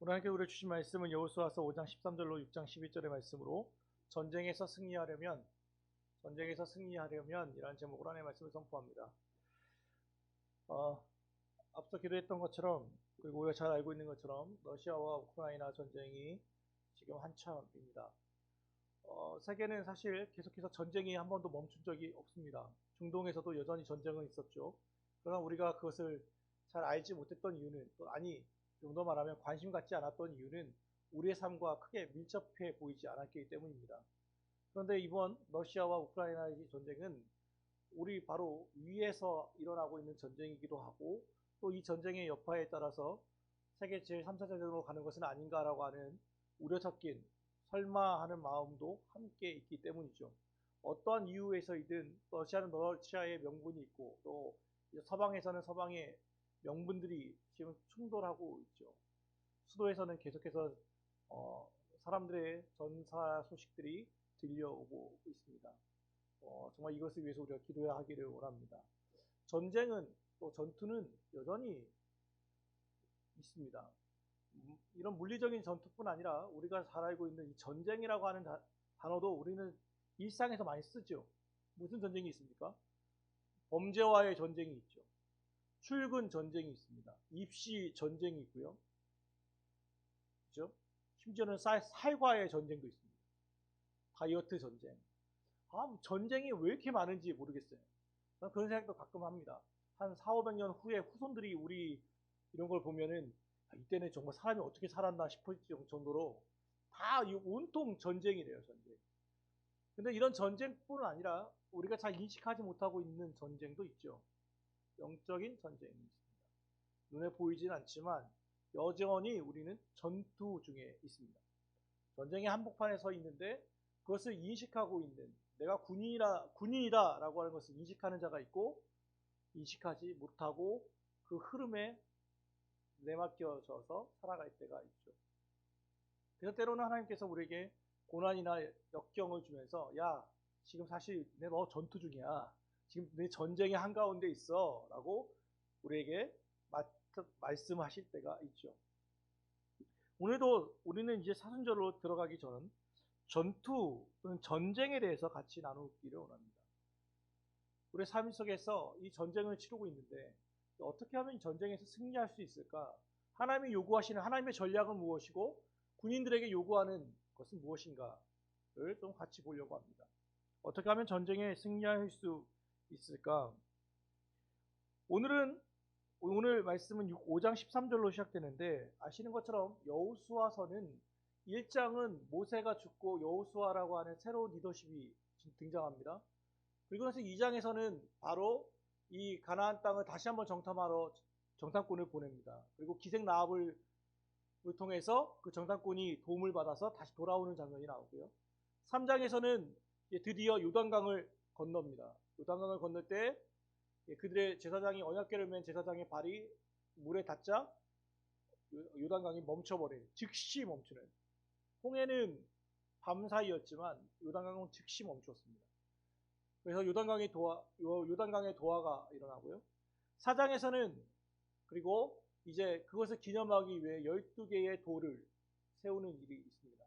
오늘 함께 우리 주신 말씀은 여호수아서 5장 13절로 6장 11절의 말씀으로 전쟁에서 승리하려면 이라는 제목으로 하나님의 말씀을 선포합니다. 앞서 기도했던 것처럼, 그리고 우리가 잘 알고 있는 것처럼 러시아와 우크라이나 전쟁이 지금 한참입니다. 세계는 사실 계속해서 전쟁이 한 번도 멈춘 적이 없습니다. 중동에서도 여전히 전쟁은 있었죠. 그러나 우리가 그것을 잘 알지 못했던 이유는, 좀 더 말하면 관심 갖지 않았던 이유는 우리의 삶과 크게 밀접해 보이지 않았기 때문입니다. 그런데 이번 러시아와 우크라이나의 전쟁은 우리 바로 위에서 일어나고 있는 전쟁이기도 하고, 또 이 전쟁의 여파에 따라서 세계 제3차 대전으로 가는 것은 아닌가라고 하는 우려 섞인 설마 하는 마음도 함께 있기 때문이죠. 어떠한 이유에서이든 러시아는 러시아의 명분이 있고, 또 서방에서는 서방의 명분들이 지금 충돌하고 있죠. 수도에서는 계속해서 사람들의 전사 소식들이 들려오고 있습니다. 정말 이것을 위해서 우리가 기도해야 하기를 원합니다. 전쟁은, 또 전투는 여전히 있습니다. 이런 물리적인 전투뿐 아니라 우리가 잘 알고 있는 이 전쟁이라고 하는 단어도 우리는 일상에서 많이 쓰죠. 무슨 전쟁이 있습니까? 범죄와의 전쟁이 있죠. 출근 전쟁이 있습니다. 입시 전쟁이 있고요. 그렇죠? 심지어는 살과의 전쟁도 있습니다. 다이어트 전쟁. 전쟁이 왜 이렇게 많은지 모르겠어요. 저는 그런 생각도 가끔 합니다. 한 400~500년 후에 후손들이 우리 이런 걸 보면은 이때는 정말 사람이 어떻게 살았나 싶을 정도로 다 온통 전쟁이래요, 전쟁. 근데 이런 전쟁뿐 아니라 우리가 잘 인식하지 못하고 있는 전쟁도 있죠. 영적인 전쟁이 있습니다. 눈에 보이진 않지만 여전히 우리는 전투 중에 있습니다. 전쟁의 한복판에 서 있는데 그것을 인식하고 있는, 내가 군인이다 라고 하는 것을 인식하는 자가 있고, 인식하지 못하고 그 흐름에 내맡겨져서 살아갈 때가 있죠. 그래서 때로는 하나님께서 우리에게 고난이나 역경을 주면서, 야, 지금 사실 너 전투 중이야. 지금 내 전쟁의 한가운데 있어 라고 우리에게 말씀하실 때가 있죠. 오늘도 우리는 이제 사순절로 들어가기 전 전투 또는 전쟁에 대해서 같이 나누기를 원합니다. 우리의 삶 속에서 이 전쟁을 치르고 있는데 어떻게 하면 이 전쟁에서 승리할 수 있을까? 하나님이 요구하시는 하나님의 전략은 무엇이고 군인들에게 요구하는 것은 무엇인가를 좀 같이 보려고 합니다. 어떻게 하면 전쟁에 승리할 수 있을까? 오늘 말씀은 5장 13절로 시작되는데, 아시는 것처럼 여호수아서는 1장은 모세가 죽고 여호수아라고 하는 새로운 리더십이 등장합니다. 그리고 나서 2장에서는 바로 이 가나안 땅을 다시 한번 정탐하러 정탐꾼을 보냅니다. 그리고 기생 라합을 통해서 그 정탐꾼이 도움을 받아서 다시 돌아오는 장면이 나오고요. 3장에서는 드디어 요단강을 건넙니다. 요단강을 건널 때 그들의 제사장이, 언약궤를 맨 제사장의 발이 물에 닿자 요단강이 멈춰버려요. 즉시 멈추는. 홍해는 밤사이였지만 요단강은 즉시 멈췄습니다. 그래서 요단강의 도화가 일어나고요. 4장에서는 그리고 이제 그것을 기념하기 위해 12개의 돌을 세우는 일이 있습니다.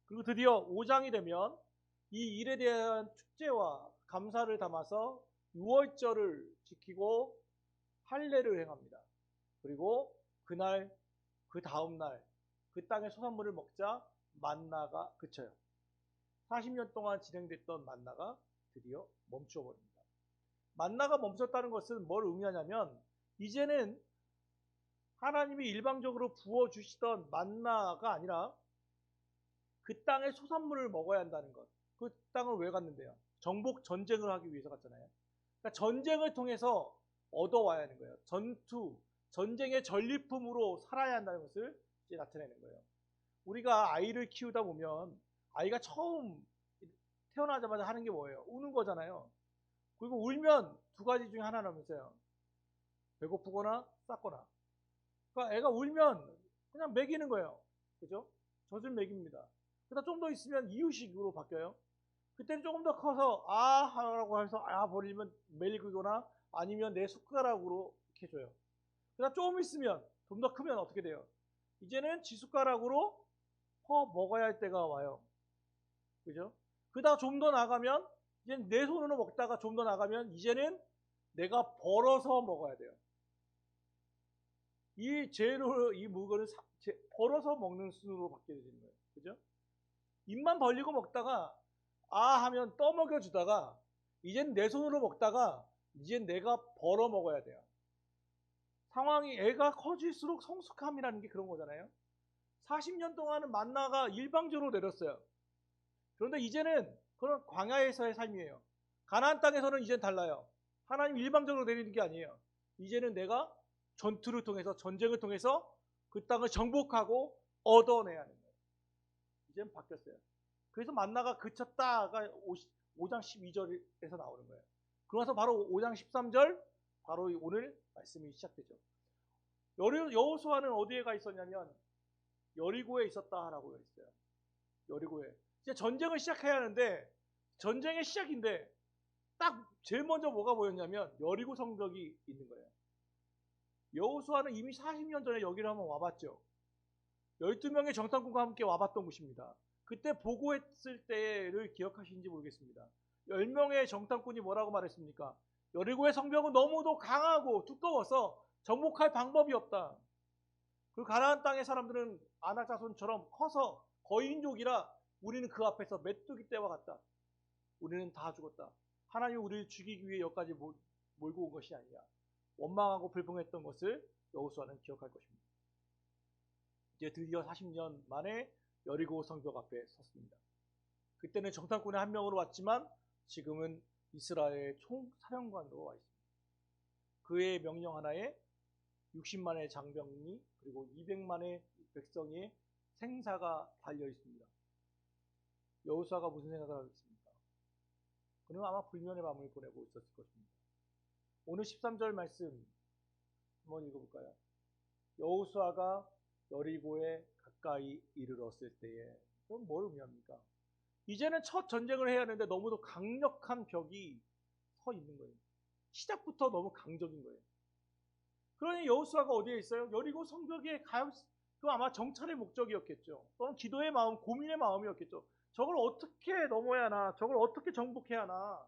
그리고 드디어 5장이 되면 이 일에 대한 축제와 감사를 담아서 유월절을 지키고 할례를 행합니다. 그리고 그날, 그 다음날 그 땅의 소산물을 먹자 만나가 그쳐요. 40년 동안 진행됐던 만나가 드디어 멈춰버립니다. 만나가 멈췄다는 것은 뭘 의미하냐면, 이제는 하나님이 일방적으로 부어주시던 만나가 아니라 그 땅의 소산물을 먹어야 한다는 것. 그 땅을 왜 갔는데요? 정복 전쟁을 하기 위해서 갔잖아요. 그러니까 전쟁을 통해서 얻어와야 하는 거예요. 전쟁의 전리품으로 살아야 한다는 것을 이제 나타내는 거예요. 우리가 아이를 키우다 보면 아이가 처음 태어나자마자 하는 게 뭐예요? 우는 거잖아요. 그리고 울면 두 가지 중에 하나라면서요. 배고프거나 쌌거나. 그러니까 애가 울면 그냥 먹이는 거예요. 그죠? 젖을 먹입니다. 그러다 좀 더 있으면 이유식으로 바뀌어요. 그때는 조금 더 커서 하라고 해서 버리면 먹이거나 아니면 내 숟가락으로 이렇게 줘요. 그러다 조금 있으면, 좀 더 크면 어떻게 돼요? 이제는 지숟가락으로 퍼 먹어야 할 때가 와요. 그죠? 그러다가 좀 더 나가면 이제 내 손으로 먹다가 좀 더 나가면 이제는 내가 벌어서 먹어야 돼요. 이 재료, 이 물건을 벌어서 먹는 순으로 바뀌게 되는 거예요. 그죠? 입만 벌리고 먹다가 아 하면 떠먹여 주다가 이젠 내 손으로 먹다가 이젠 내가 벌어 먹어야 돼요. 상황이 애가 커질수록 성숙함이라는 게 그런 거잖아요. 40년 동안은 만나가 일방적으로 내렸어요. 그런데 이제는 그런 광야에서의 삶이에요. 가나안 땅에서는 이젠 달라요. 하나님 일방적으로 내리는 게 아니에요. 이제는 내가 전투를 통해서 전쟁을 통해서 그 땅을 정복하고 얻어내야 하는 거예요. 이제는 바뀌었어요. 그래서 만나가 그쳤다가 5장 12절에서 나오는 거예요. 그러면서 바로 5장 13절 바로 오늘 말씀이 시작되죠. 여호수아는 어디에 가 있었냐면 여리고에 있었다라고 했어요. 여리고에. 이제 전쟁을 시작해야 하는데 전쟁의 시작인데 딱 제일 먼저 뭐가 보였냐면 여리고 성벽이 있는 거예요. 여호수아는 이미 40년 전에 여기를 한번 와봤죠. 12명의 정탐꾼과 함께 와봤던 곳입니다. 그때 보고했을 때를 기억하시는지 모르겠습니다. 10명의 정탐꾼이 뭐라고 말했습니까? 여리고의 성벽은 너무도 강하고 두꺼워서 정복할 방법이 없다. 그리고 가나안 땅의 사람들은 아낙 자손처럼 커서 거인족이라 우리는 그 앞에서 메뚜기 떼와 같다. 우리는 다 죽었다. 하나님이 우리를 죽이기 위해 여기까지 몰고 온 것이 아니냐. 원망하고 불평했던 것을 여호수아는 기억할 것입니다. 이제 드디어 40년 만에 여리고 성벽 앞에 섰습니다. 그때는 정탐꾼의 한 명으로 왔지만 지금은 이스라엘 총사령관으로 와 있습니다. 그의 명령 하나에 60만의 장병이 그리고 200만의 백성의 생사가 달려 있습니다. 여호수아가 무슨 생각을 하겠습니까? 그는 아마 불면의 밤을 보내고 있었을 것입니다. 오늘 13절 말씀 한번 읽어볼까요? 여호수아가 여리고에 가까이 이르렀을 때에 그건 뭘 의미합니까? 이제는 첫 전쟁을 해야 하는데 너무도 강력한 벽이 서 있는 거예요. 시작부터 너무 강적인 거예요. 그러니 여호수아가 어디에 있어요? 여리고 성벽에 그 아마 정찰의 목적이었겠죠. 또는 기도의 마음, 고민의 마음이었겠죠. 저걸 어떻게 넘어야 하나? 저걸 어떻게 정복해야 하나?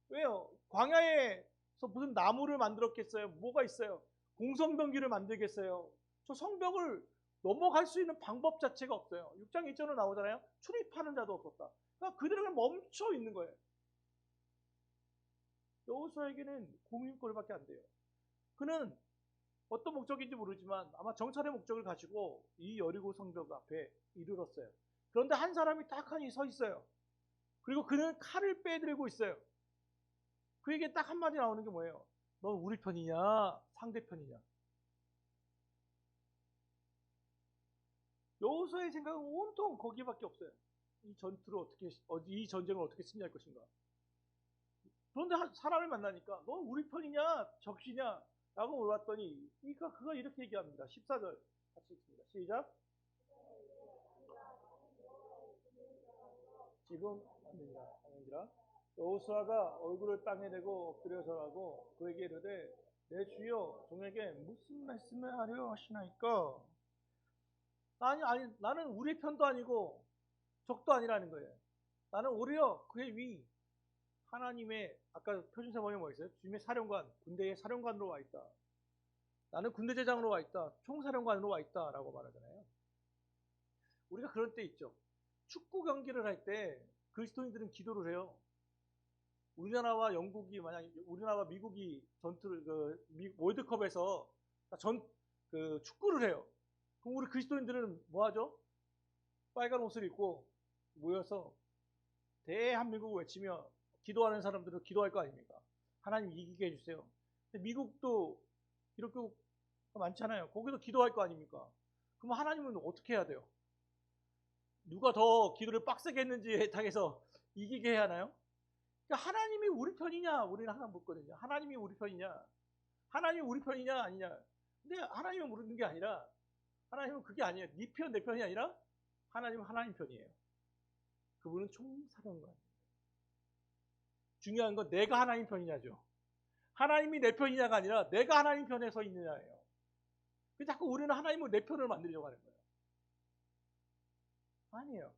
왜요? 광야에서 무슨 나무를 만들었겠어요? 뭐가 있어요? 공성병기를 만들겠어요? 저 성벽을 넘어갈 수 있는 방법 자체가 없어요. 6장 1절로 나오잖아요. 출입하는 자도 없었다. 그러니까 그들은 멈춰 있는 거예요. 여호수아에게는 고민거리밖에 안 돼요. 그는 어떤 목적인지 모르지만 아마 정찰의 목적을 가지고 이 여리고 성벽 앞에 이르렀어요. 그런데 한 사람이 딱하니 서 있어요. 그리고 그는 칼을 빼들고 있어요. 그에게 딱 한마디 나오는 게 뭐예요? 넌 우리 편이냐 상대편이냐. 여호수아의 생각은 온통 거기밖에 없어요. 이 전쟁을 어떻게 승리할 것인가. 그런데 사람을 만나니까 넌 우리 편이냐 적시냐 라고 물어봤더니 그가 이렇게 얘기합니다. 14절 같이 읽습니다. 시작. 지금 아니라 여호수아가 얼굴을 땅에 대고 엎드려 절하고 그에게 이르되 내 주여 종에게 무슨 말씀을 하려 하시나이까. 나는 우리 편도 아니고 적도 아니라는 거예요. 나는 오히려 그의 위 하나님의 아까 표준사본에 뭐 있어요? 주님의 사령관, 군대의 사령관으로 와 있다. 나는 군대대장으로 와 있다. 총사령관으로 와 있다라고 말하잖아요. 우리가 그럴 때 있죠. 축구 경기를 할 때 그리스도인들은 기도를 해요. 우리나라와 영국이 만약 우리나라와 미국이 월드컵에서 축구를 해요. 그럼 우리 그리스도인들은 뭐 하죠? 빨간 옷을 입고 모여서 대한민국을 외치며 기도하는 사람들은 기도할 거 아닙니까? 하나님 이기게 해주세요. 근데 미국도 이렇게 많잖아요. 거기도 기도할 거 아닙니까? 그럼 하나님은 어떻게 해야 돼요? 누가 더 기도를 빡세게 했는지에 당해서 이기게 해야 하나요? 그러니까 하나님이 우리 편이냐? 우리는 항상 묻거든요. 하나님이 우리 편이냐? 하나님이 우리 편이냐? 아니냐? 근데 하나님은 모르는 게 아니라 하나님은 그게 아니에요. 네 편, 내 편이 아니라 하나님은 하나님 편이에요. 그분은 총사령관. 중요한 건 내가 하나님 편이냐죠. 하나님이 내 편이냐가 아니라 내가 하나님 편에 서 있느냐예요. 자꾸 우리는 하나님을 내 편을 만들려고 하는 거예요. 아니에요.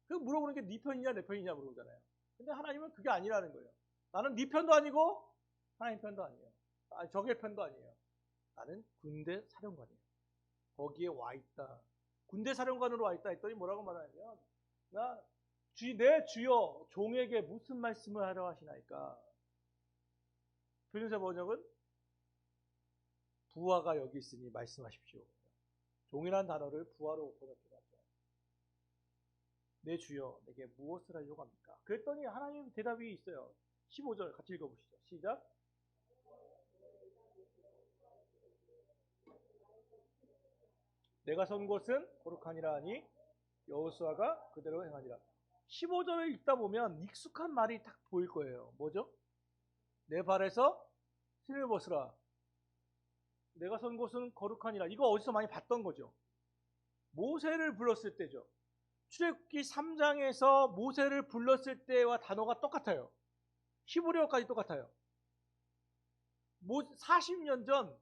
그 물어보는 게 네 편이냐 내 편이냐 물어보잖아요. 근데 하나님은 그게 아니라는 거예요. 나는 네 편도 아니고 하나님 편도 아니에요. 적의 편도 아니에요. 나는 군대 사령관이에요. 거기에 와 있다. 군대 사령관으로 와 있다 했더니 뭐라고 말하냐면 내 주여 종에게 무슨 말씀을 하려 하시나이까. 표준세 번역은 부하가 여기 있으니 말씀하십시오. 종이라는 단어를 부하로 번역해놨죠. 내 주여 내게 무엇을 하려고 합니까? 그랬더니 하나님 대답이 있어요. 15절 같이 읽어보시죠. 시작. 내가 선 곳은 거룩하니라 하니 여호수아가 그대로 행하니라. 15절을 읽다 보면 익숙한 말이 딱 보일 거예요. 뭐죠? 내 발에서 신을 벗으라. 내가 선 곳은 거룩하니라. 이거 어디서 많이 봤던 거죠? 모세를 불렀을 때죠. 출애굽기 3장에서 모세를 불렀을 때와 단어가 똑같아요. 히브리어까지 똑같아요. 40년 전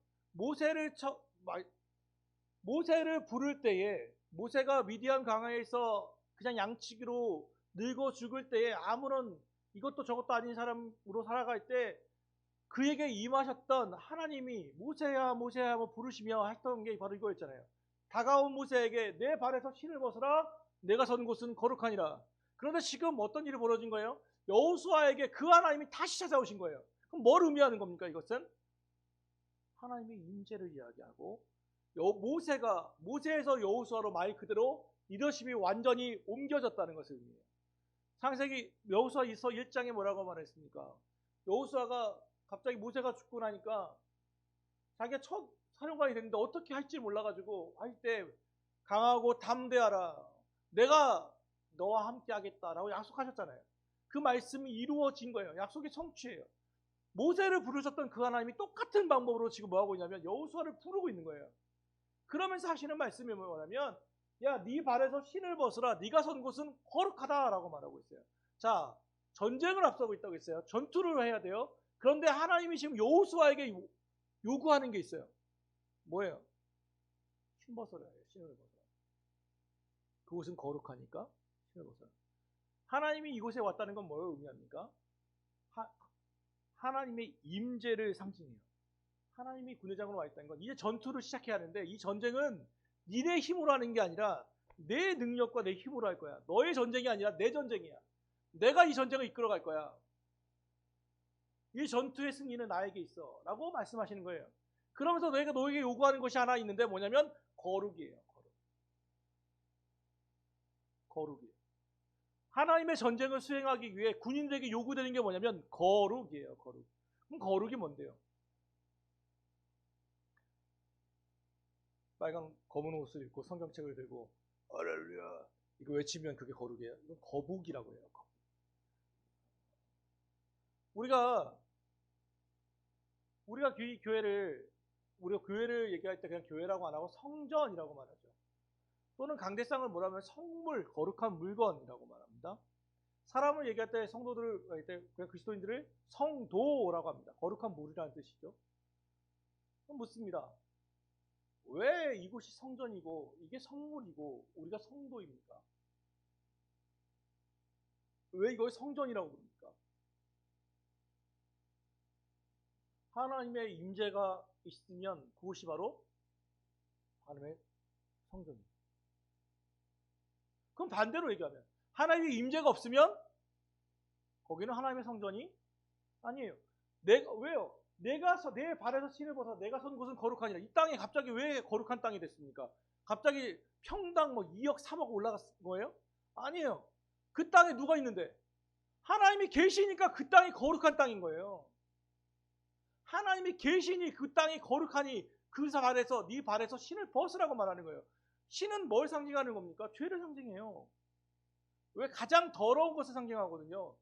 모세를 부를 때에, 모세가 미디안 강야에서 그냥 양치기로 늙어 죽을 때에 아무런 이것도 저것도 아닌 사람으로 살아갈 때 그에게 임하셨던 하나님이 모세야 모세야 뭐 부르시며 했던 게 바로 이거였잖아요. 다가온 모세에게 내 발에서 신을 벗으라. 내가 선 곳은 거룩하니라. 그런데 지금 어떤 일이 벌어진 거예요? 여호수아에게 그 하나님이 다시 찾아오신 거예요. 그럼 뭘 의미하는 겁니까? 이것은 하나님의 임재를 이야기하고 모세에서 여호수아로 말 그대로 리더십이 완전히 옮겨졌다는 것을 의미해요. 창세기 여호수아서 1장에 뭐라고 말했습니까? 여호수아가 갑자기 모세가 죽고 나니까 자기가 첫 사령관이 됐는데 어떻게 할지 몰라가지고 할 때 강하고 담대하라. 내가 너와 함께 하겠다라고 약속하셨잖아요. 그 말씀이 이루어진 거예요. 약속이 성취예요. 모세를 부르셨던 그 하나님이 똑같은 방법으로 지금 뭐하고 있냐면 여호수아를 부르고 있는 거예요. 그러면서 하시는 말씀이 뭐냐면 야, 네 발에서 신을 벗으라. 네가 선 곳은 거룩하다라고 말하고 있어요. 자, 전쟁을 앞서고 있다고 했어요. 전투를 해야 돼요. 그런데 하나님이 지금 여호수아에게 요구하는 게 있어요. 뭐예요? 신 벗어라. 신을 벗어라. 그곳은 거룩하니까 신을 벗어라. 하나님이 이곳에 왔다는 건 뭘 의미합니까? 하나님의 임재를 상징해요. 하나님이 군대장으로 와 있다는 건 이제 전투를 시작해야 하는데 이 전쟁은 니네 힘으로 하는 게 아니라 내 능력과 내 힘으로 할 거야. 너의 전쟁이 아니라 내 전쟁이야. 내가 이 전쟁을 이끌어 갈 거야. 이 전투의 승리는 나에게 있어 라고 말씀하시는 거예요. 그러면서 내가 너에게 요구하는 것이 하나 있는데 뭐냐면 거룩이에요. 거룩이에요. 하나님의 전쟁을 수행하기 위해 군인들에게 요구되는 게 뭐냐면 거룩이에요. 거룩. 그럼 거룩이 뭔데요? 빨간 검은 옷을 입고 성경책을 들고 할렐루야 이거 외치면 그게 거룩이에요? 이건 거북이라고 해요. 우리가 교회를 얘기할 때 그냥 교회라고 안 하고 성전이라고 말하죠. 또는 강대상을 뭐라면 성물, 거룩한 물건이라고 말합니다. 사람을 얘기할 때 성도들을 얘기할 때 그냥 그리스도인들을 성도라고 합니다. 거룩한 물이라는 뜻이죠. 그럼 묻습니다. 왜 이곳이 성전이고 이게 성물이고 우리가 성도입니까? 왜 이걸 성전이라고 부릅니까? 하나님의 임재가 있으면 그곳이 바로 하나님의 성전입니다. 그럼 반대로 얘기하면 하나님의 임재가 없으면 거기는 하나님의 성전이 아니에요. 왜요? 내 발에서 신을 벗어 내가 선 곳은 거룩하니라. 이 땅이 갑자기 왜 거룩한 땅이 됐습니까? 갑자기 평당 2억 3억 올라갔 거예요? 아니에요. 그 땅에 누가 있는데? 하나님이 계시니까 그 땅이 거룩한 땅인 거예요. 하나님이 계시니 그 땅이 거룩하니 그 발에서 네 발에서 신을 벗으라고 말하는 거예요. 신은 뭘 상징하는 겁니까? 죄를 상징해요. 왜? 가장 더러운 것을 상징하거든요.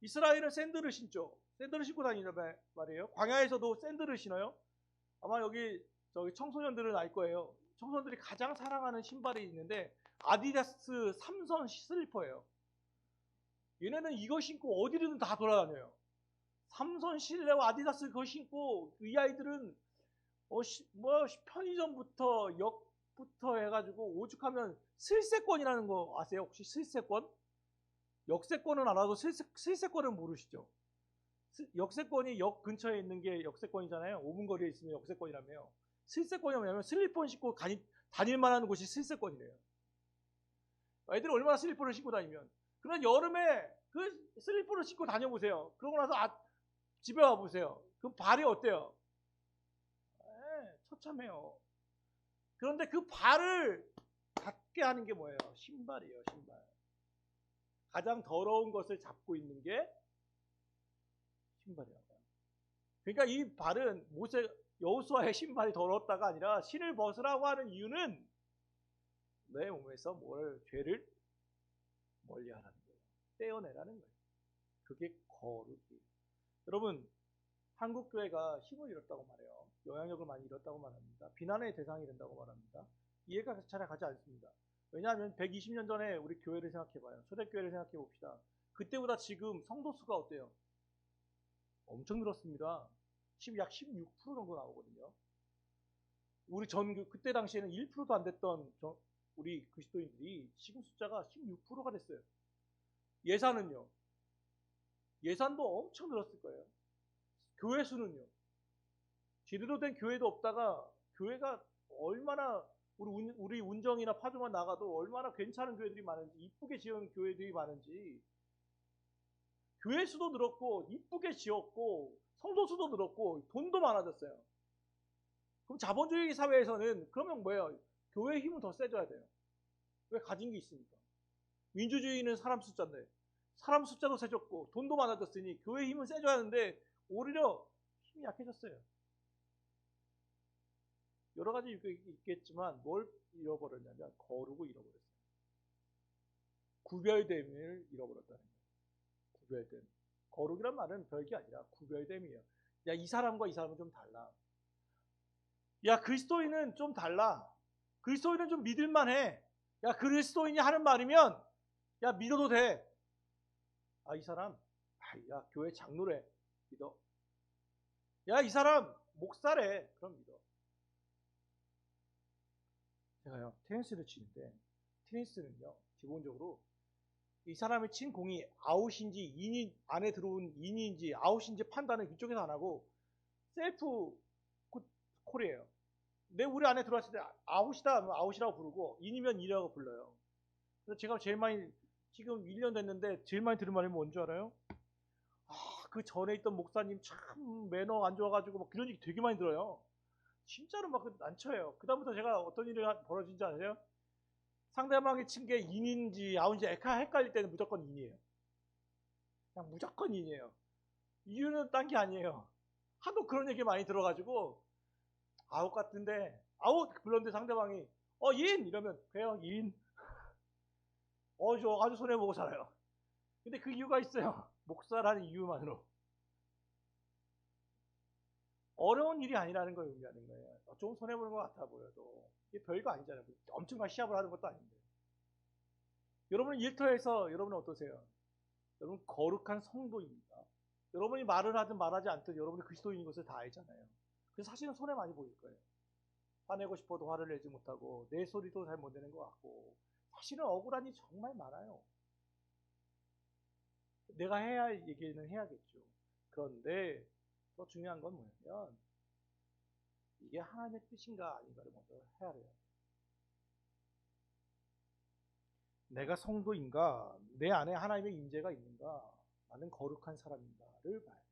이스라엘은 샌들을 신죠. 샌들을 신고 다니는 말이에요. 광야에서도 샌들을 신어요. 아마 여기 청소년들은 알 거예요. 청소년들이 가장 사랑하는 신발이 있는데 아디다스 3선 슬리퍼예요. 얘네는 이거 신고 어디든 다 돌아다녀요. 3선 실내와 아디다스 그거 신고 이 아이들은 편의점부터 역부터 해가지고 오죽하면 슬세권이라는 거 아세요? 혹시 슬세권? 역세권은 알아도 슬세권은 모르시죠? 역세권이 역 근처에 있는 게 역세권이잖아요. 5분 거리에 있으면 역세권이라며요. 슬세권이 뭐냐면 슬리퍼 신고 다닐 만한 곳이 슬세권이래요. 애들이 얼마나 슬리퍼를 신고 다니면. 그런 여름에 그 슬리퍼를 신고 다녀보세요. 그러고 나서 집에 와보세요. 그럼 발이 어때요? 처참해요. 그런데 그 발을 닿게 하는 게 뭐예요? 신발이에요, 신발. 가장 더러운 것을 잡고 있는 게 신발이에요. 그러니까 이 발은 여호수아의 신발이 더러웠다가 아니라 신을 벗으라고 하는 이유는 내 몸에서 죄를 멀리하라는 거예요. 떼어내라는 거예요. 그게 거룩이에요. 여러분, 한국 교회가 힘을 잃었다고 말해요. 영향력을 많이 잃었다고 말합니다. 비난의 대상이 된다고 말합니다. 이해가 잘 가지 않습니다. 왜냐하면 120년 전에 우리 교회를 생각해봐요. 초대교회를 생각해봅시다. 그때보다 지금 성도 수가 어때요? 엄청 늘었습니다. 약 16% 정도 나오거든요. 우리 그때 당시에는 1%도 안 됐던 우리 그리스도인들이 지금 숫자가 16%가 됐어요. 예산은요? 예산도 엄청 늘었을 거예요. 교회 수는요? 제대로 된 교회도 없다가 교회가 얼마나 우리 운정이나 파주만 나가도 얼마나 괜찮은 교회들이 많은지, 이쁘게 지은 교회들이 많은지, 교회 수도 늘었고 이쁘게 지었고 성도 수도 늘었고 돈도 많아졌어요. 그럼 자본주의 사회에서는 그러면 뭐예요? 교회의 힘은 더 세져야 돼요. 왜? 가진 게 있으니까. 민주주의는 사람 숫자인데 사람 숫자도 세졌고 돈도 많아졌으니 교회의 힘은 세져야 하는데 오히려 힘이 약해졌어요. 여러 가지 이유가 있겠지만 뭘 잃어버렸냐면 거룩을 잃어버렸어요. 구별됨을 잃어버렸다는 거예요. 구별됨. 거룩이란 말은 별게 아니라 구별됨이에요. 야, 이 사람과 이 사람은 좀 달라. 야, 그리스도인은 좀 달라. 그리스도인은 좀 믿을만해. 야, 그리스도인이 하는 말이면 야, 믿어도 돼. 아, 이 사람 야, 교회 장로래. 믿어. 야, 이 사람 목사래. 그럼 믿어. 제가요, 테니스를 치는데 테니스는요, 기본적으로 이 사람이 친 공이 아웃인지 인이 안에 들어온 인인지 아웃인지 판단을 그쪽에서 안 하고 셀프 콜이에요. 우리 안에 들어왔을 때 아웃이다 하면 아웃이라고 부르고 인이면 인이라고 불러요. 그래서 제가 제일 많이 지금 1년 됐는데 제일 많이 들은 말이 뭔지 알아요? 그 전에 있던 목사님 참 매너 안 좋아가지고 막 그런 얘기 되게 많이 들어요. 진짜로 막 난처해요. 그다음부터 제가 어떤 일이 벌어진지 아세요? 상대방이 친 게 인인지 아웃인지 헷갈릴 때는 무조건 인이에요. 그냥 무조건 인이에요. 이유는 딴 게 아니에요. 하도 그런 얘기 많이 들어가지고 아웃 같은데 아웃 불렀는데 상대방이 인! 이러면 그래요 인. 저 아주 손해보고 살아요. 근데 그 이유가 있어요. 목사라는 이유만으로. 어려운 일이 아니라는 걸 의미하는 거예요. 좀 손해보는 것 같아 보여도 이게 별거 아니잖아요. 엄청난 시합을 하는 것도 아닌데. 여러분 일터에서 여러분은 어떠세요? 여러분 거룩한 성도입니다. 여러분이 말을 하든 말하지 않든 여러분이 그리스도인인 것을 다 알잖아요. 그래서 사실은 손해 많이 보일 거예요. 화내고 싶어도 화를 내지 못하고 내 소리도 잘 못 내는 것 같고 사실은 억울한 일이 정말 많아요. 내가 해야 할 얘기는 해야겠죠. 그런데 더 중요한 건 뭐냐면 이게 하나님의 뜻인가 아닌가를 먼저 헤아려야 돼요. 내가 성도인가? 내 안에 하나님의 임재가 있는가? 나는 거룩한 사람인가를 봐야 돼요.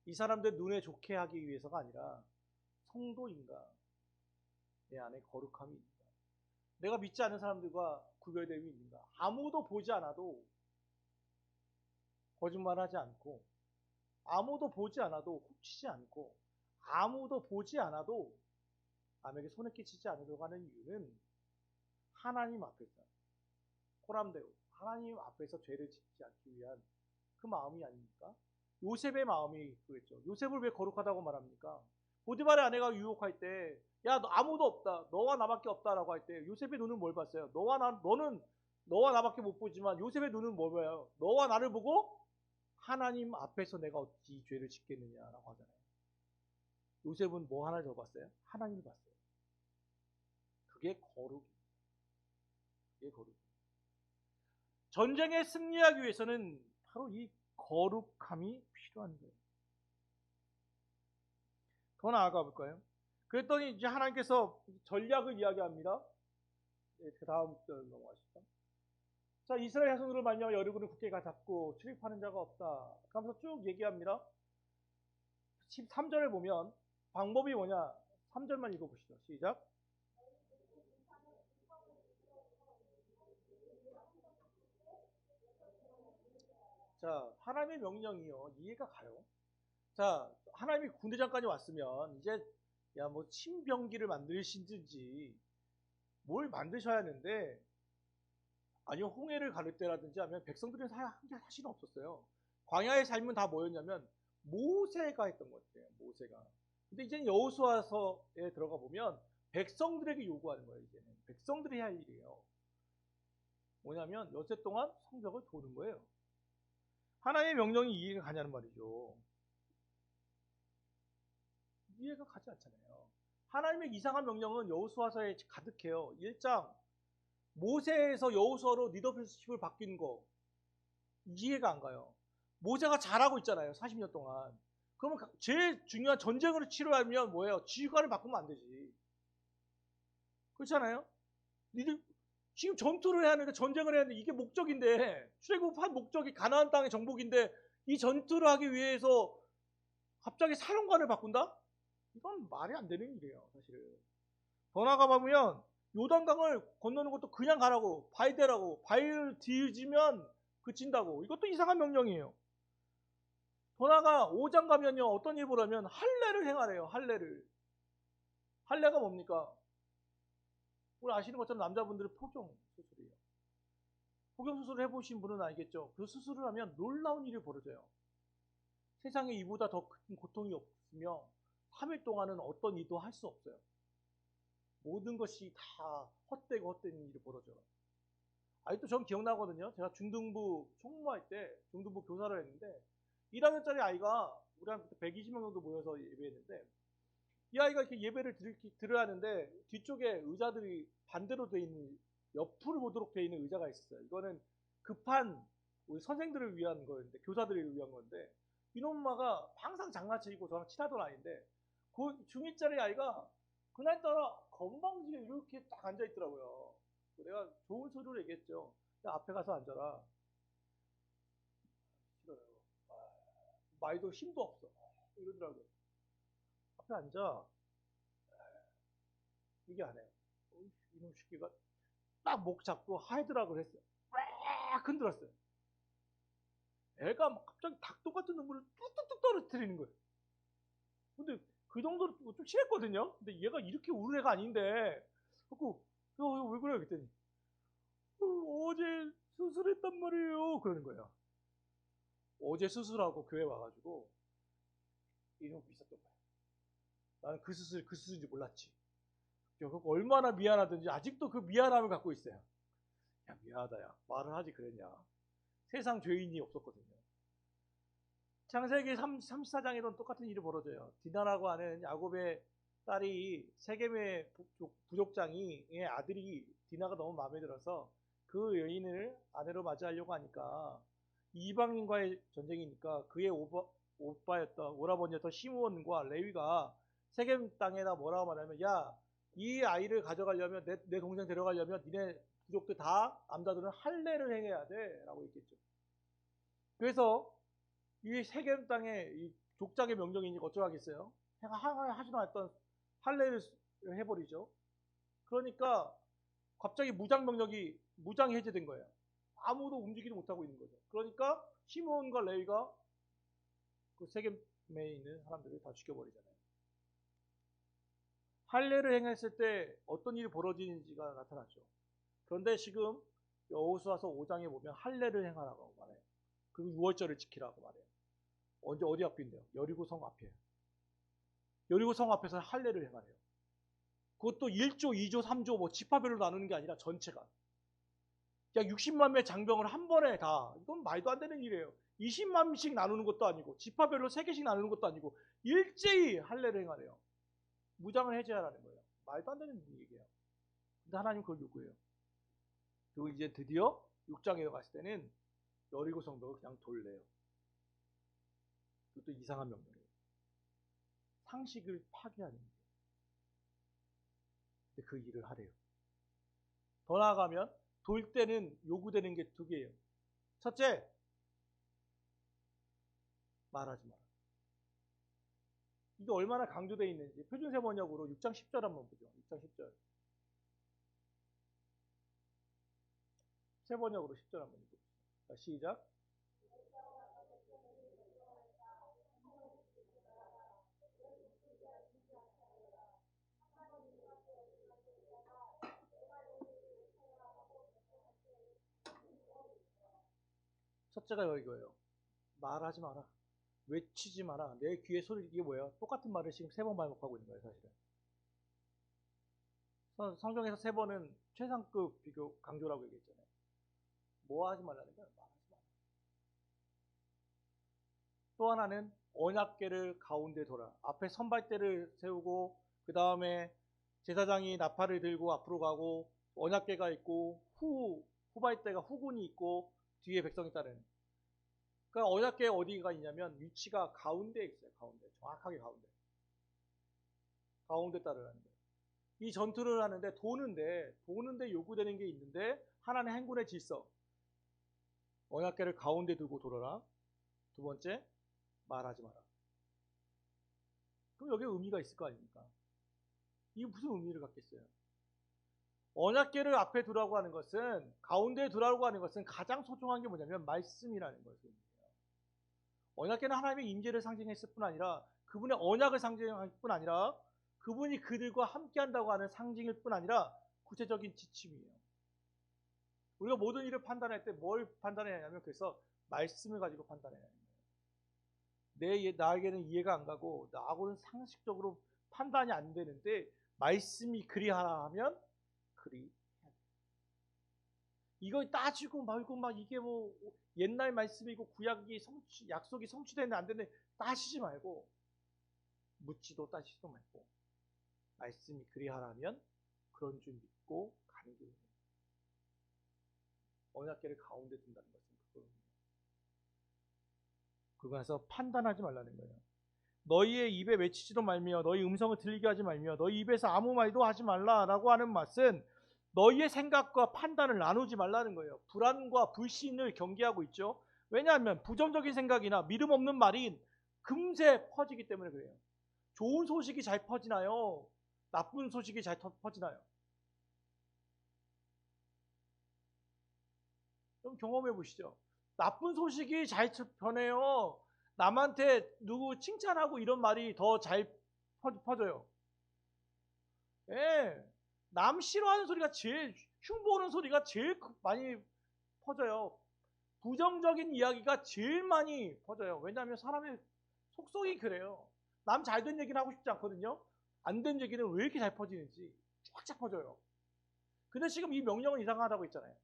이 사람들 눈에 좋게 하기 위해서가 아니라 성도인가? 내 안에 거룩함이 있는가? 내가 믿지 않는 사람들과 구별됨이 있는가? 아무도 보지 않아도 거짓말하지 않고 아무도 보지 않아도 훔치지 않고 아무도 보지 않아도 남에게 손에 끼치지 않으려고 하는 이유는 하나님 앞에서 호람대로 하나님 앞에서 죄를 짓지 않기 위한 그 마음이 아닙니까? 요셉의 마음이 그랬죠. 요셉을 왜 거룩하다고 말합니까? 보디발의 아내가 유혹할 때 야, 너 아무도 없다. 너와 나밖에 없다라고 할 때 요셉의 눈은 뭘 봤어요? 너는 너와 나밖에 못 보지만 요셉의 눈은 뭘 봐요? 너와 나를 보고 하나님 앞에서 내가 어찌 죄를 짓겠느냐라고 하잖아요. 요셉은 뭐 하나를 더 봤어요? 하나님을 봤어요. 그게 거룩입니다. 그게 거룩. 전쟁에 승리하기 위해서는 바로 이 거룩함이 필요한 거예요. 더 나아가 볼까요? 그랬더니 이제 하나님께서 전략을 이야기합니다. 네, 그 다음 절 넘어가시죠. 자, 이스라엘 자손으로 말미암아 여리고는 굳게 잡고 출입하는 자가 없다. 그러면서 쭉 얘기합니다. 13절을 보면 방법이 뭐냐? 3절만 읽어보시죠. 시작. 자, 하나님의 명령이요. 이해가 가요. 자, 하나님이 군대장까지 왔으면 이제 야, 뭐 신병기를 만드시든지 뭘 만드셔야 하는데 아니면 홍해를 가를 때라든지 하면 백성들은 한게 사실은 없었어요. 광야의 삶은 다 뭐였냐면 모세가 했던 것 같아요. 모세가. 근데 이제는 여호수아서에 들어가 보면 백성들에게 요구하는 거예요. 이제는 백성들이 할 일이에요. 뭐냐면 여태 동안 성벽을 도는 거예요. 하나님의 명령이 이해가 가냐는 말이죠. 이해가 가지 않잖아요. 하나님의 이상한 명령은 여호수아서에 가득해요. 1장 모세에서 여호수아로 리더십을 바뀐 거 이해가 안 가요. 모세가 잘하고 있잖아요. 40년 동안. 그러면 제일 중요한 전쟁을 치러야면 뭐예요? 지휘관을 바꾸면 안 되지. 그렇잖아요? 지금 전투를 해야 하는데 전쟁을 해야 하는데 이게 목적인데 출애굽한 목적이 가나안 땅의 정복인데 이 전투를 하기 위해서 갑자기 사령관을 바꾼다? 이건 말이 안 되는 일이에요. 사실은. 더 나아가 보면 요단강을 건너는 것도 그냥 가라고 바위대라고 바위를 뒤지면 그친다고 이것도 이상한 명령이에요. 더 나아가 5장 가면요 어떤 일을 보라면 할례를 행하래요. 할례가 뭡니까? 우리 아시는 것처럼 남자분들은 포경 수술이에요. 포경 수술을 해보신 분은 알겠죠. 그 수술을 하면 놀라운 일이 벌어져요. 세상에 이보다 더 큰 고통이 없으며 3일 동안은 어떤 일도 할 수 없어요. 모든 것이 다 헛되고 헛된 일이 벌어져요. 아직도 전 기억나거든요. 제가 중등부 총무할 때 중등부 교사를 했는데 1학년짜리 아이가 우리 한 120명 정도 모여서 예배했는데 이 아이가 이렇게 예배를 들어야 하는데 뒤쪽에 의자들이 반대로 돼 있는 옆으로 보도록 돼 있는 의자가 있었어요. 이거는 급한 우리 선생들을 위한 거였는데 교사들을 위한 건데 이놈마가 항상 장난치고 저랑 친하던 아이인데 그 중1짜리 아이가 그날따라 건방지게 이렇게 딱 앉아 있더라고요. 내가 좋은 소리로 얘기했죠. 야, 앞에 가서 앉아라. 싫어요. 말도 힘도 없어. 이러더라고요. 앞에 앉아. 얘기 안 해요. 이놈 새끼가 딱 목 잡고 하이드락을 했어요. 막 흔들었어요. 애가 막 갑자기 닭똥 같은 눈물을 뚝뚝뚝 떨어뜨리는 거예요. 근데 그 정도로 좀 친했거든요. 근데 얘가 이렇게 우는 애가 아닌데, 자꾸 왜 그래? 그랬더니 어제 수술했단 말이에요. 그러는 거예요. 어제 수술하고 교회 와가지고 이러고 있었던 거예요. 나는 그 수술인지 몰랐지. 결국 얼마나 미안하든지 아직도 그 미안함을 갖고 있어요. 야, 미안하다, 야. 말을 하지 그랬냐. 세상 죄인이 없었거든요. 창세기 34장에도 똑같은 일이 벌어져요. 디나라고 하는 야곱의 딸이 세겜의 부족장이 아들이 디나가 너무 마음에 들어서 그 여인을 아내로 맞이하려고 하니까 이방인과의 전쟁이니까 그의 오빠였던 오라버니였던 시므온과 레위가 세겜 땅에다 뭐라고 말하면 야, 이 아이를 가져가려면 내 동생 데려가려면 니네 부족들 다 남자들은 할례를 행해야 돼 라고 얘기했죠. 그래서 이 세겜 땅에 이 족장의 명령이니까 어쩌겠어요? 하지도 않았던 할례를 해버리죠. 그러니까 갑자기 무장 해제된 거예요. 아무도 움직이지 못하고 있는 거죠. 그러니까 시므온과 레위가 그 세겜에 있는 사람들을 다 죽여버리잖아요. 할례를 행했을 때 어떤 일이 벌어지는지가 나타났죠. 그런데 지금 여호수아서 5장에 보면 할례를 행하라고 말해요. 그리고 6월절을 지키라고 말해요. 어디 앞인데요? 여리고 성 앞이에요. 여리고 성 앞에서 할례를 행하래요. 그것도 1조, 2조, 3조 뭐 지파별로 나누는 게 아니라 전체가. 약 60만 명의 장병을 한 번에 다, 이건 말도 안 되는 일이에요. 20만 명씩 나누는 것도 아니고 지파별로 3개씩 나누는 것도 아니고 일제히 할례를 행하래요. 무장을 해제하라는 거예요. 말도 안 되는 얘기예요. 근데 하나님 그걸 요구해요. 그리고 이제 드디어 6장에 갔을 때는 여리고 성벽을 그냥 돌래요. 그것도 이상한 명령이에요. 상식을 파괴하는 일이에요. 근데 그 일을 하래요. 더 나아가면 돌 때는 요구되는 게 2개예요. 첫째, 말하지 마라. 이게 얼마나 강조되어 있는지 표준세 번역으로 6장 10절 한번 보죠. 6장 10절. 세 번역으로 10절 한번 보죠. 자, 시작. 첫째가 이거예요. 말하지 마라. 외치지 마라. 내 귀에 소리, 이게 뭐예요? 똑같은 말을 지금 3번 반복하고 있는 거예요, 사실은. 성경에서 3번은 최상급 비교 강조라고 얘기했잖아요. 뭐 하지 말라는 거야? 말하지 마라. 또 하나는 언약궤를 가운데 둬라. 앞에 선발대를 세우고 그 다음에 제사장이 나팔을 들고 앞으로 가고 언약궤가 있고 후발대가 후군이 있고 뒤에 백성이 따르는. 그러니까 언약궤 어디가 있냐면 위치가 가운데에 있어요. 가운데. 정확하게 가운데. 가운데 따르라는 거예요. 이 전투를 하는데 도는데 요구되는 게 있는데 하나는 행군의 질서. 언약궤를 가운데 두고 돌아라. 2번째, 말하지 마라. 그럼 여기에 의미가 있을 거 아닙니까? 이게 무슨 의미를 갖겠어요? 언약궤를 앞에 두라고 하는 것은, 가운데에 두라고 하는 것은 가장 소중한 게 뭐냐면 말씀이라는 것입니다. 언약궤는 하나님의 임재를 상징했을 뿐 아니라 그분의 언약을 상징할 뿐 아니라 그분이 그들과 함께한다고 하는 상징일 뿐 아니라 구체적인 지침이에요. 우리가 모든 일을 판단할 때 뭘 판단해야 하냐면 그래서 말씀을 가지고 판단해야 합니다. 나에게는 이해가 안 가고 나하고는 상식적으로 판단이 안 되는데 말씀이 그리하라 하면 그리해야 돼. 이거 따지고 말고 막 이게 뭐 옛날 말씀이고 구약이 약속이 성취되는데 안 되는데 따지지 말고 묻지도 따지지도 말고 말씀이 그리하라면 그런 줄 믿고 가는 게 언약궤를 가운데 둔다는 것은 그거예요. 그거에서 판단하지 말라는 거예요. 너희의 입에 외치지도 말며 너희 음성을 들리게 하지 말며 너희 입에서 아무 말도 하지 말라라고 하는 말은 너희의 생각과 판단을 나누지 말라는 거예요. 불안과 불신을 경계하고 있죠. 왜냐하면 부정적인 생각이나 믿음 없는 말이 금세 퍼지기 때문에 그래요. 좋은 소식이 잘 퍼지나요? 나쁜 소식이 잘 퍼지나요? 좀 경험해 보시죠. 나쁜 소식이 잘 전해요. 남한테 누구 칭찬하고 이런 말이 더 잘 퍼져요. 예. 남 싫어하는 소리가 제일, 흉보는 소리가 제일 많이 퍼져요. 부정적인 이야기가 제일 많이 퍼져요. 왜냐하면 사람의 속성이 그래요. 남 잘 된 얘기는 하고 싶지 않거든요. 안 된 얘기는 왜 이렇게 잘 퍼지는지 쫙쫙 퍼져요. 근데 지금 이 명령은 이상하다고 했잖아요.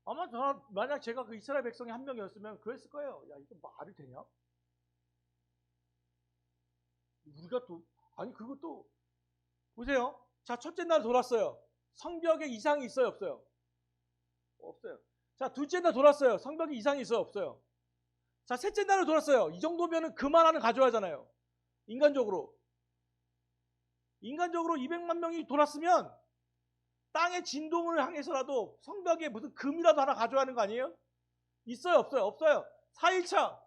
아마 만약 제가 그 이스라엘 백성이 한 명이었으면 그랬을 거예요. 야, 이거 말이 되냐? 우리가 또, 아니, 그것도, 보세요. 자, 첫째 날 돌았어요. 성벽에 이상이 있어요, 없어요? 없어요. 자, 둘째 날 돌았어요. 성벽에 이상이 있어요, 없어요? 자, 셋째 날을 돌았어요. 이 정도면은 그만 하는 가져야잖아요. 인간적으로 200만 명이 돌았으면 땅의 진동을 향해서라도 성벽에 무슨 금이라도 하나 가져야 하는 거 아니에요? 있어요, 없어요? 없어요. 4일차,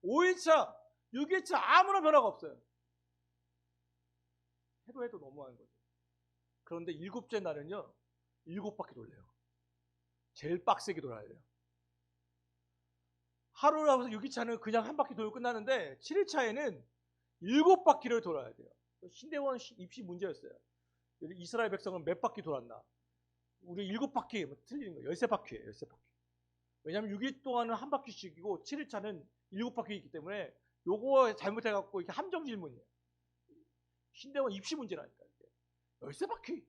5일차, 6일차 아무런 변화가 없어요. 해도 너무한 거죠. 그런데 7째 날은요, 7바퀴 돌려요. 제일 빡세게 돌아야 돼요. 하루라고 해서 6일차는 그냥 한 바퀴 돌고 끝나는데 7일차에는 7바퀴를 돌아야 돼요. 신대원 입시 문제였어요. 이스라엘 백성은 몇 바퀴 돌았나? 우리 7바퀴, 뭐 틀리는 거예요. 13바퀴예요. 13바퀴. 왜냐하면 6일 동안은 한 바퀴씩이고 7일차는 7바퀴이기 때문에 요거 잘못해갖고 이게 함정 질문이에요. 신대원 입시 문제라니까. 13바퀴.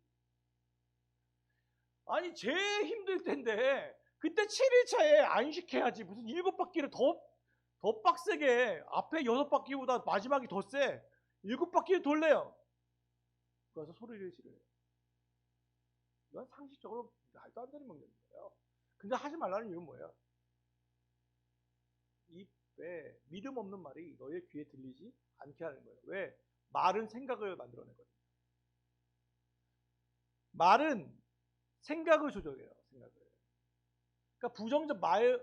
아니 제일 힘들 텐데 그때 7일차에 안식해야지. 무슨 7바퀴를 더 빡세게 앞에 6바퀴보다 마지막이 더 세. 7바퀴를 돌래요. 그래서 소리를 지르래요. 이건 상식적으로 말도 안 되는 명령이에요. 근데 하지 말라는 이유는 뭐예요? 왜 믿음 없는 말이 너의 귀에 들리지 않게 하는 거예요. 왜? 말은 생각을 만들어내거든요. 말은 생각을 조절해요. 생각을. 그러니까 부정적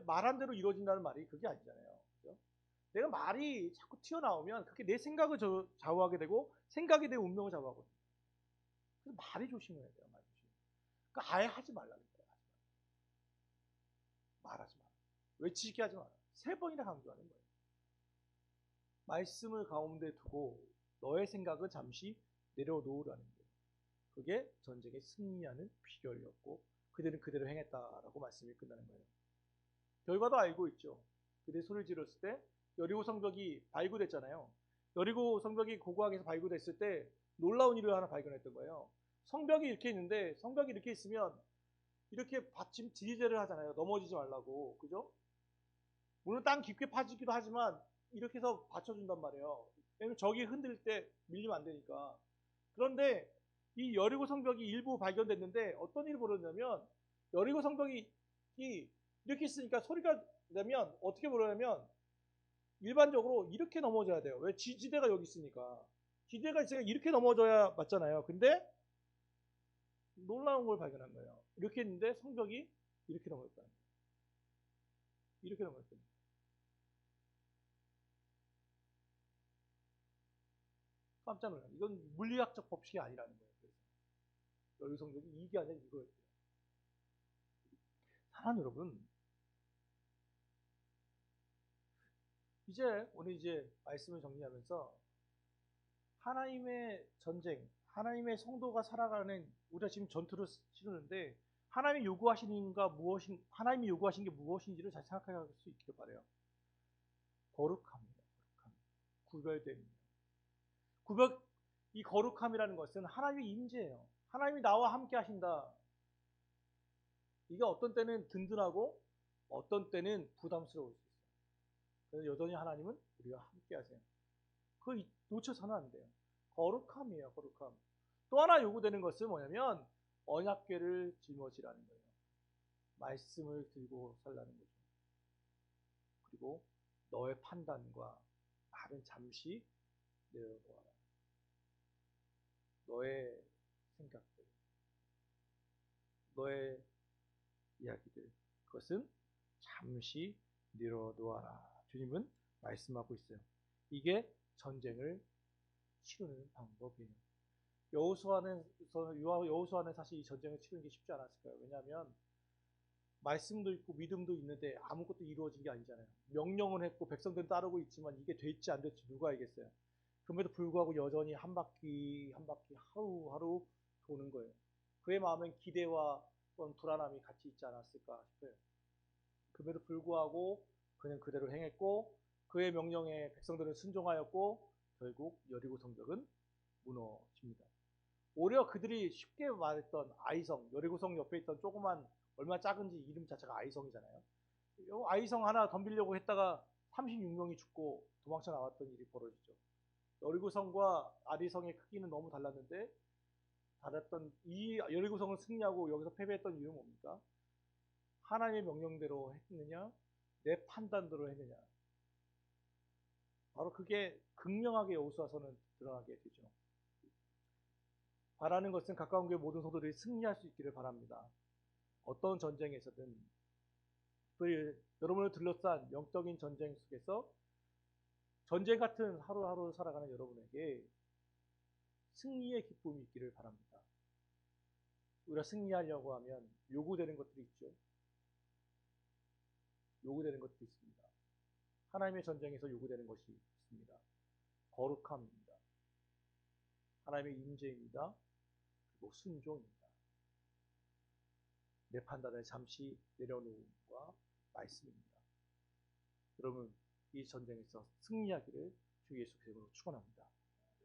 말한 대로 이루어진다는 말이 그게 아니잖아요. 그죠? 내가 말이 자꾸 튀어나오면 그게 내 생각을 좌우하게 되고 생각이 내 운명을 좌우하거든요. 그래서 말이 조심해야 돼요. 말 조심. 그러니까 아예 하지 말라는 거예요. 말하지 마. 외치게 하지 마라. 3번이나 강조하는 거예요. 말씀을 가운데 두고 너의 생각은 잠시 내려놓으라는 거예요. 그게 전쟁에 승리하는 비결이었고 그들은 그대로 행했다라고 말씀이 끝나는 거예요. 결과도 알고 있죠. 그들이 소리를 질렀을 때 여리고 성벽이 발굴됐잖아요. 여리고 성벽이 고고하게 발굴됐을 때 놀라운 일을 하나 발견했던 거예요. 성벽이 이렇게 있는데 성벽이 이렇게 있으면 이렇게 받침 지지대를 하잖아요. 넘어지지 말라고. 그죠? 물론 땅 깊게 파지기도 하지만 이렇게 해서 받쳐준단 말이에요. 왜냐면 적이 흔들 때 밀리면 안 되니까. 그런데 이 여리고 성벽이 일부 발견됐는데 어떤 일이 벌어졌냐면 여리고 성벽이 이렇게 있으니까 소리가 나면 어떻게 벌어냐면 일반적으로 이렇게 넘어져야 돼요. 왜? 지지대가 여기 있으니까. 지지대가 있으니까 이렇게 넘어져야 맞잖아요. 근데 놀라운 걸 발견한 거예요. 이렇게 했는데 성벽이 이렇게 넘어졌다는 거예요. 이렇게 넘어졌다는 거예요. 깜짝 놀라요. 이건 물리학적 법칙이 아니라는 거예요. 그래서 여리고 성벽이 이게 아니라 이거였대요. 사랑하는 여러분, 오늘 말씀을 정리하면서 하나님의 전쟁, 하나님의 성도가 살아가는 우리가 지금 전투를 치르는데 하나님이 요구하시는 게 무엇인지를 잘 생각할 수 있기를 바라요. 거룩함이에요. 구별됨이에요. 이 거룩함이라는 것은 하나님의 임재예요. 하나님이 나와 함께 하신다. 이게 어떤 때는 든든하고 어떤 때는 부담스러울 수 있어요. 그래서 여전히 하나님은 우리와 함께 하세요. 그거 놓쳐서는 안 돼요. 거룩함이에요. 거룩함. 또 하나 요구되는 것은 뭐냐면 언약궤를 짊어지라는 거예요. 말씀을 들고 살라는 거죠. 그리고 너의 판단과 말은 잠시 내려놓아라. 너의 생각들, 너의 이야기들, 그것은 잠시 내려놓아라. 주님은 말씀하고 있어요. 이게 전쟁을 치르는 방법이에요. 여호수아는 사실 이 전쟁을 치르는 게 쉽지 않았을 거예요. 왜냐하면 말씀도 있고 믿음도 있는데 아무것도 이루어진 게 아니잖아요. 명령은 했고 백성들은 따르고 있지만 이게 될지 안 될지 누가 알겠어요. 그럼에도 불구하고 여전히 한 바퀴 한 바퀴 하루하루 도는 거예요. 그의 마음엔 기대와 불안함이 같이 있지 않았을까 싶어요. 그럼에도 불구하고 그는 그대로 행했고 그의 명령에 백성들은 순종하였고 결국 여리고 성벽은 무너집니다. 오히려 그들이 쉽게 말했던 아이성, 여리고성 옆에 있던 조그만 얼마나 작은지 이름 자체가 아이성이잖아요. 아이성 하나 덤비려고 했다가 36명이 죽고 도망쳐 나왔던 일이 벌어지죠. 여리고성과 아리성의 크기는 너무 달랐는데 이 여리고성을 승리하고 여기서 패배했던 이유는 뭡니까? 하나님의 명령대로 했느냐, 내 판단대로 했느냐. 바로 그게 극명하게 여호수아서는 드러나게 되죠. 바라는 것은 가까운 교회 모든 성도들이 승리할 수 있기를 바랍니다. 어떤 전쟁에서든 여러분을 둘러싼 영적인 전쟁 속에서 전쟁 같은 하루하루 살아가는 여러분에게 승리의 기쁨이 있기를 바랍니다. 우리가 승리하려고 하면 요구되는 것들이 있죠. 요구되는 것들이 있습니다. 하나님의 전쟁에서 요구되는 것이 있습니다. 거룩함입니다. 하나님의 임재입니다. 그리고 순종입니다. 내 판단을 잠시 내려놓음과 말씀입니다. 여러분, 이 전쟁에서 승리하기를 주 예수 그리스도로 축원합니다.